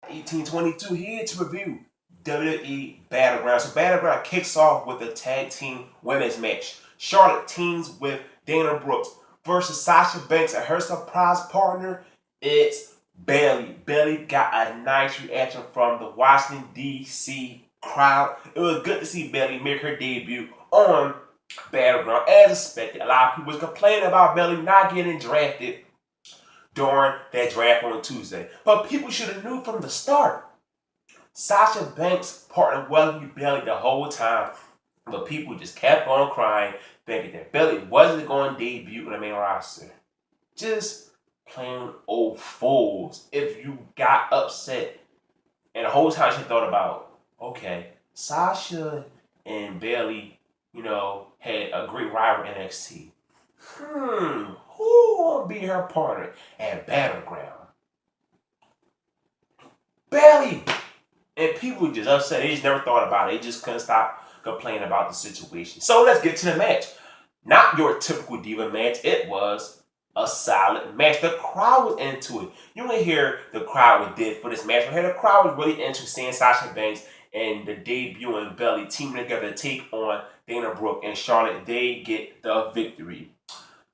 1822 here to review WWE Battleground. So Battleground kicks off with a tag team women's match. Charlotte teams with Dana Brooks versus Sasha Banks and her surprise partner. It's Bayley. Bayley got a nice reaction from the Washington D.C. crowd. It was good to see Bayley make her debut on Battleground as expected. A lot of people was complaining about Bayley not getting drafted during that draft on Tuesday. But people should have knew from the start. Sasha Banks partnered well with Bayley the whole time, but people just kept on crying, thinking that Bayley wasn't going to debut on the main roster. Just plain old fools. If you got upset, and the whole time she thought about, okay, Sasha and Bayley, had a great rival in NXT. Who will be her partner at Battleground? Bayley! And people just upset. They just never thought about it. They just couldn't stop complaining about the situation. So let's get to the match. Not your typical diva match. It was a solid match. The crowd was into it. You can hear the crowd was dead for this match. But here the crowd was really into seeing Sasha Banks and the debuting Bayley teaming together to take on Dana Brooke and Charlotte. They get the victory.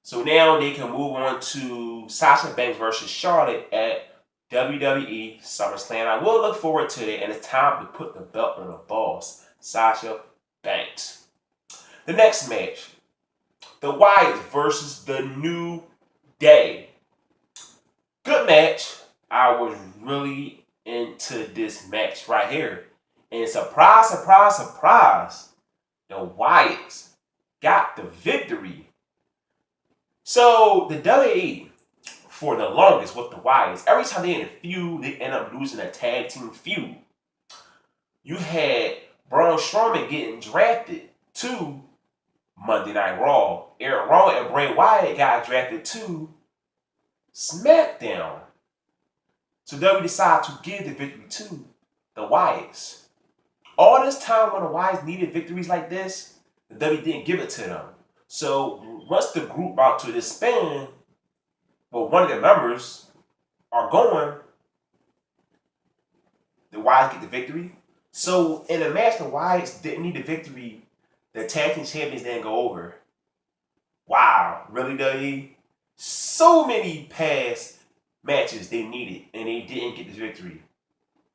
So now they can move on to Sasha Banks versus Charlotte at WWE SummerSlam. I will look forward to it, and it's time to put the belt on the boss, Sasha Banks. The next match, The Wyatts versus The New Day. Good match. I was really into this match right here. And surprise, surprise, surprise, the Wyatts got the victory. So the WWE, for the longest with the Wyatts, every time they in a feud, they end up losing a tag team feud. You had Braun Strowman getting drafted to Monday Night Raw. Eric Rowan and Bray Wyatt got drafted to SmackDown. So WWE decided to give the victory to the Wyatts. All this time when the Wyatts needed victories like this, the WWE didn't give it to them. So once the group about to disband, well, one of the members are going, the Wyatts get the victory. So in the match, the Wyatts didn't need the victory. The tag team champions didn't go over. Wow, really, WWE? So many past matches they needed, and they didn't get the victory.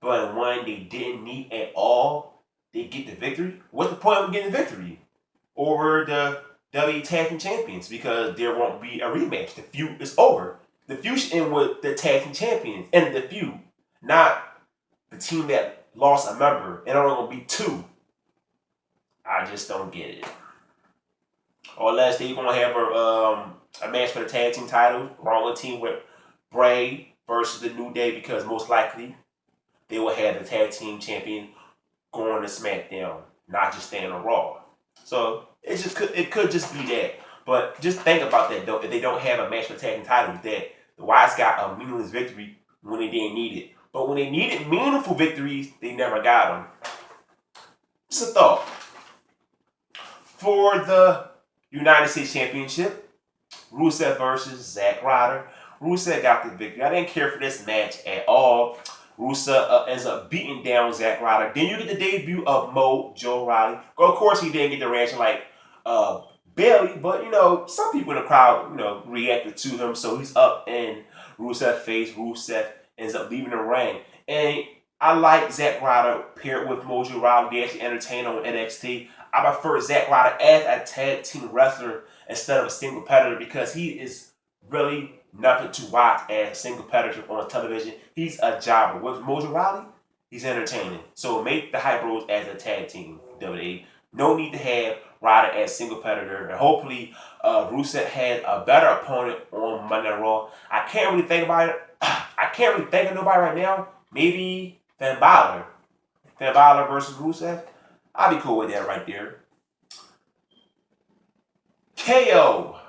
But one they didn't need at all, they get the victory. What's the point of getting the victory over the WWE Tag Team Champions? Because there won't be a rematch. The feud is over. The feud should end with the Tag Team Champions and the feud, not the team that lost a member and only gonna be two. I just don't get it. Or unless they're gonna have a match for the tag team title, wrong team with Bray versus the New Day, because most likely they will have the tag team champion going to SmackDown, not just staying on Raw. So it could just be that. But just think about that though. If they don't have a match for tag team titles, that the Wyatts got a meaningless victory when they didn't need it. But when they needed meaningful victories, they never got them. Just a thought. For the United States Championship, Rusev versus Zack Ryder. Rusev got the victory. I didn't care for this match at all. Rusev ends up beating down Zack Ryder. Then you get the debut of Joe Riley. Of course, he didn't get the reaction like Bayley, but some people in the crowd, reacted to him. So he's up in Rusev's face. Rusev ends up leaving the ring. And I like Zack Ryder paired with Mojo Rawley. They actually entertained on NXT. I prefer Zack Ryder as a tag team wrestler instead of a single competitor, because he is really nothing to watch as a single competitor on television. He's a jobber. With Mojo Rawley, he's entertaining. So make the Hype Bros as a tag team, WWE. No need to have Ryder as a single competitor. And hopefully Rusev has a better opponent on Monday Night Raw. I can't really think about it. I can't really think of nobody right now. Maybe Finn Balor. Finn Balor versus Rusev. I'll be cool with that right there. KO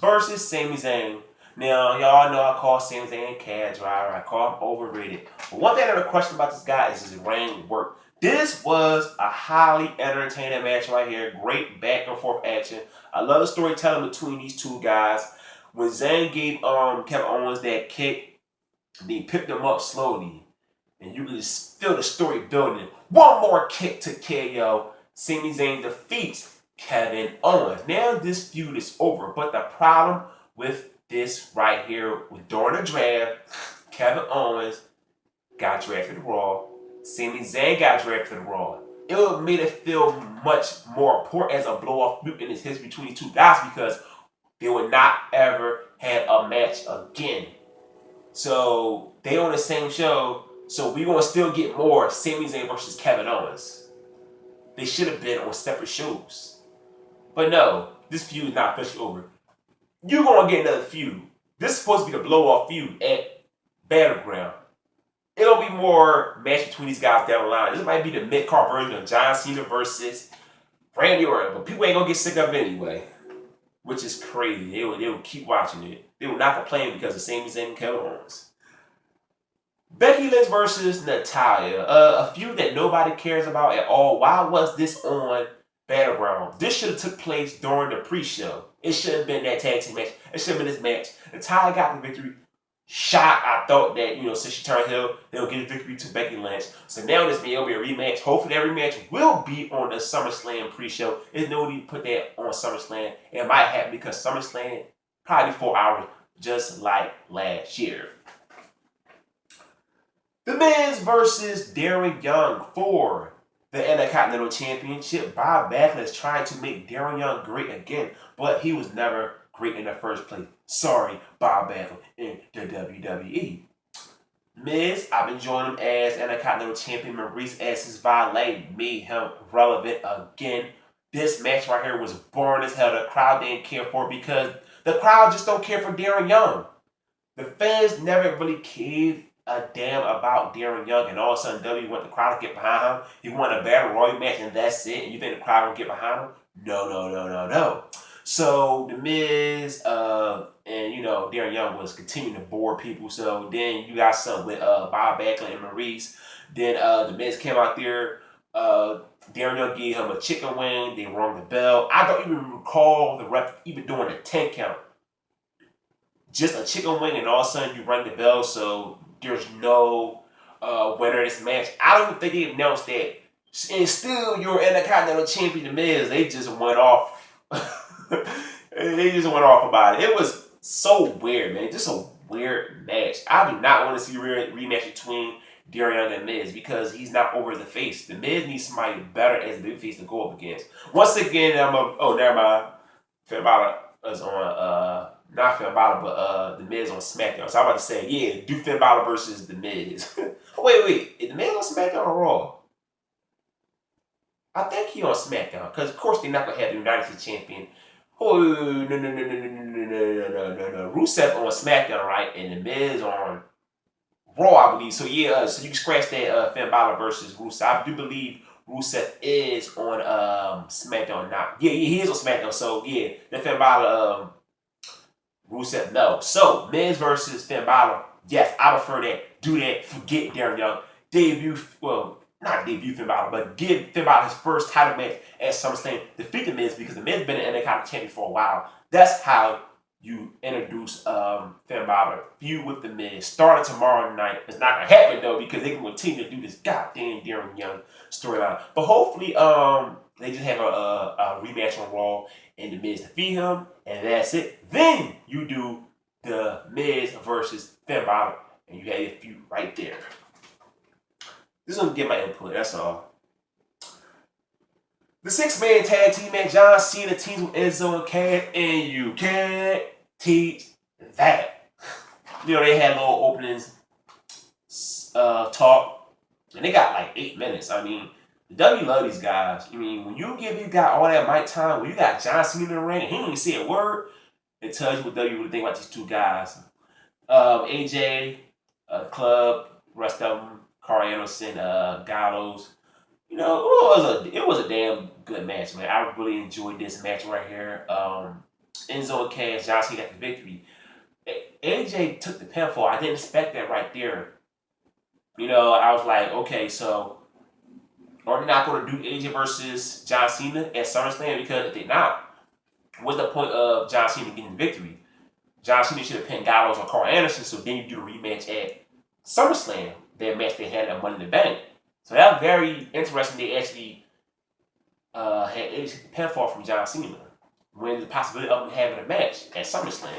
versus Sami Zayn. Now, y'all know I call Sami Zayn a cab driver. I call him overrated. But one thing I have a question about this guy is his ring work. This was a highly entertaining match right here. Great back and forth action. I love the storytelling between these two guys. When Zayn gave Kevin Owens that kick, Then he picked him up slowly. And you can just feel the story building. One more kick to KO. Sami Zayn defeats Kevin Owens. Now this feud is over. But the problem with this right here, during the draft, Kevin Owens got drafted to Raw. Sami Zayn got drafted to Raw. It would have made it feel much more important as a blow-off feud in this history between these two guys because they would not ever have a match again. So they on the same show. So we're gonna still get more Sami Zayn versus Kevin Owens. They should have been on separate shows. But no, this feud is not officially over. You're gonna get another feud. This is supposed to be the blow-off feud at Battleground. It'll be more match between these guys down the line. This might be the mid-card version of John Cena versus Randy Orton, but people ain't gonna get sick of it anyway. Which is crazy. They will keep watching it. They will not complain because of Sami Zayn and Kevin Owens. Becky Lynch versus Natalya. A feud that nobody cares about at all. Why was this on Battleground? This should have took place during the pre-show. It should have been that tag team match. It should have been this match. Natalya got the victory. Shocked. I thought that, since she turned heel, they'll give the victory to Becky Lynch. So now this may be a rematch. Hopefully that rematch will be on the SummerSlam pre-show. There's no need to put that on SummerSlam. It might happen because SummerSlam probably 4 hours, just like last year. The Miz versus Darren Young for the Intercontinental Championship. Bob Backlund is trying to make Darren Young great again, but he was never great in the first place. Sorry, Bob Backlund in the WWE. Miz, I've been enjoying him as Intercontinental Champion. Maurice as his valet made him relevant again. This match right here was boring as hell. The crowd didn't care for it because the crowd just don't care for Darren Young. The fans never really gave a damn about Darren Young, and all of a sudden W want the crowd to get behind him. He won a Battle Royal match and that's it, and you think the crowd will get behind him? No. So the Miz and Darren Young was continuing to bore people. So then you got something with Bob Backlund and Maurice. Then the Miz came out there. Darren Young gave him a chicken wing. They rung the bell. I don't even recall the ref even doing a 10 count. Just a chicken wing, and all of a sudden you ring the bell. So there's no winner in this match. I don't think they announced that. And still, you're Intercontinental Champion, The Miz. They just went off. They just went off about it. It was so weird, man. Just a weird match. I do not want to see a rematch between Darren Young and Miz because he's not over the face. The Miz needs somebody better as a big face to go up against. Once again, never mind. Finn Balor is on not Finn Balor, but The Miz on SmackDown. So I'm about to say, yeah, do Finn Balor versus The Miz. wait, is The Miz on SmackDown or Raw? I think he on SmackDown, because of course they're not going to have the United States Champion. Oh, no. Rusev on SmackDown, right? And The Miz on Raw, I believe. So yeah, so you can scratch that Finn Balor versus Rusev. I do believe Rusev is on SmackDown now. Yeah, he is on SmackDown. So yeah, the Finn Balor, Rusev, no. So Miz versus Finn Balor. Yes, I prefer that. Do that. Forget Darren Young. Not debut Finn Balor, but give Finn Balor his first title match at SummerSlam. Defeat The Miz because The Miz been an Intercontinental Champion for a while. That's how you introduce Finn Balor. Feud with The Miz. Starting tomorrow night. It's not going to happen though because they can continue to do this goddamn Darren Young storyline. But hopefully they just have a rematch on Raw and The Miz defeat him and that's it. Then you do The Miz versus Finn Balor and you have your feud right there. Just gonna get my input, that's all. The 6-man tag team match, John Cena teams with Enzo and Cass, and you can't teach that. They had little openings talk, and they got like 8 minutes. I mean, the W love these guys. I mean, when you give these guys all that mic time, when you got John Cena in the ring, and he didn't even say a word, it tells you what W really think about these two guys. AJ, Club, rest of them. Carl Anderson, Gallows. It was a damn good match, man. I really enjoyed this match right here. Enzo and Cass, John Cena got the victory. AJ took the pinfall. I didn't expect that right there. I was like, okay, so are they not going to do AJ versus John Cena at SummerSlam? Because if they're not, what's the point of John Cena getting the victory? John Cena should have pinned Gallows or Carl Anderson, so then you do the rematch at SummerSlam, their match they had at Money in the Bank. So that was very interesting. They actually had a pinfall from John Cena when the possibility of him having a match at SummerSlam.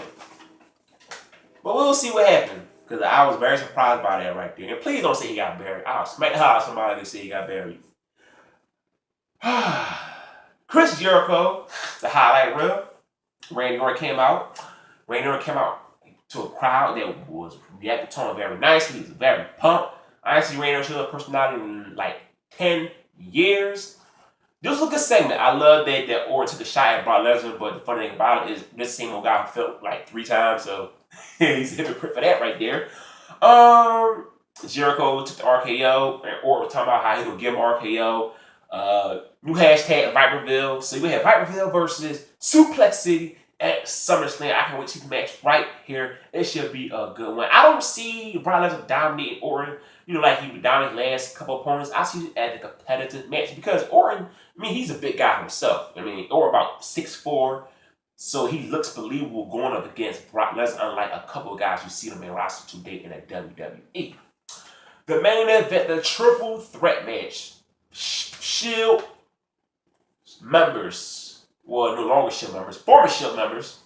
But we'll see what happened. Because I was very surprised by that right there. And please don't say he got buried. I'll smack the hell out of somebody that say he got buried. Chris Jericho, the highlight reel. Randy Orton came out. Randy Orton came out to a crowd that was reacting to him very nicely. He was very pumped. I ain't seen Randy Orton show a personality in like 10 years. This was a good segment. I love that Orton took a shot at Brock Lesnar, but the funny thing about it is this same old guy felt like 3 times, so he's a hypocrite for that right there. Jericho took the RKO, and Orton was talking about how he gonna give him RKO. New hashtag Viperville. So we have Viperville versus Suplex City at SummerSlam. I can wait to see the match right here. It should be a good one. I don't see Brock Lesnar dominating Orton, like he would dominate last couple opponents. I see it as a competitive match because Orton, he's a big guy himself. Orton about 6'4", so he looks believable going up against Brock Lesnar, unlike a couple of guys you see them in roster today in the WWE. The main event, the triple threat match. Shield members, well, no longer Shield members, former Shield members.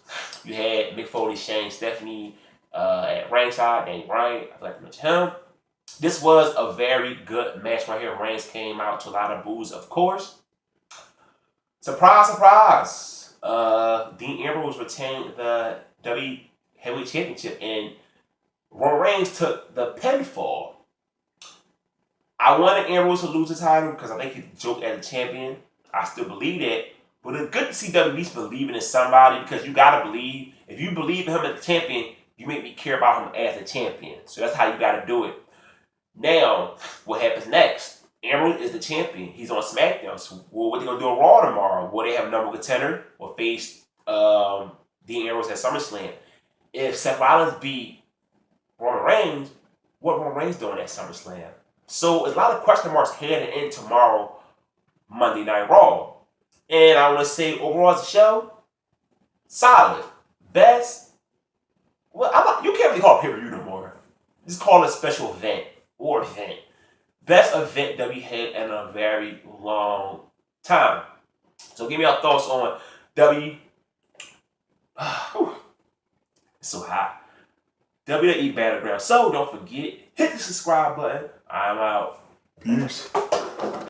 You had Mick Foley, Shane, Stephanie at ringside, Danny Bryan. I forgot to mention him. This was a very good match right here. Reigns came out to a lot of boos, of course. Surprise, surprise. Dean Ambrose retained the WWE Heavyweight Championship, and Roman Reigns took the pinfall. I wanted Ambrose to lose the title because I think he's a joke as a champion. I still believe that. But it's good to see WWE believing in somebody because you got to believe. If you believe in him as a champion, you make me care about him as a champion. So that's how you got to do it. Now, what happens next? Ambrose is the champion. He's on SmackDown. So what they going to do on Raw tomorrow? Will they have a number one contender or face Dean Ambrose at SummerSlam? If Seth Rollins beat Roman Reigns, what Roman Reigns doing at SummerSlam? So there's a lot of question marks heading in tomorrow, Monday Night Raw. And I want to say overall as a show, solid. Best, well, you can't really call it pay-per-view no more. Just call it a special event or event. Best event that we had in a very long time. So give me your thoughts on it's so hot. WWE Battleground. So don't forget, hit the subscribe button. I'm out. Peace.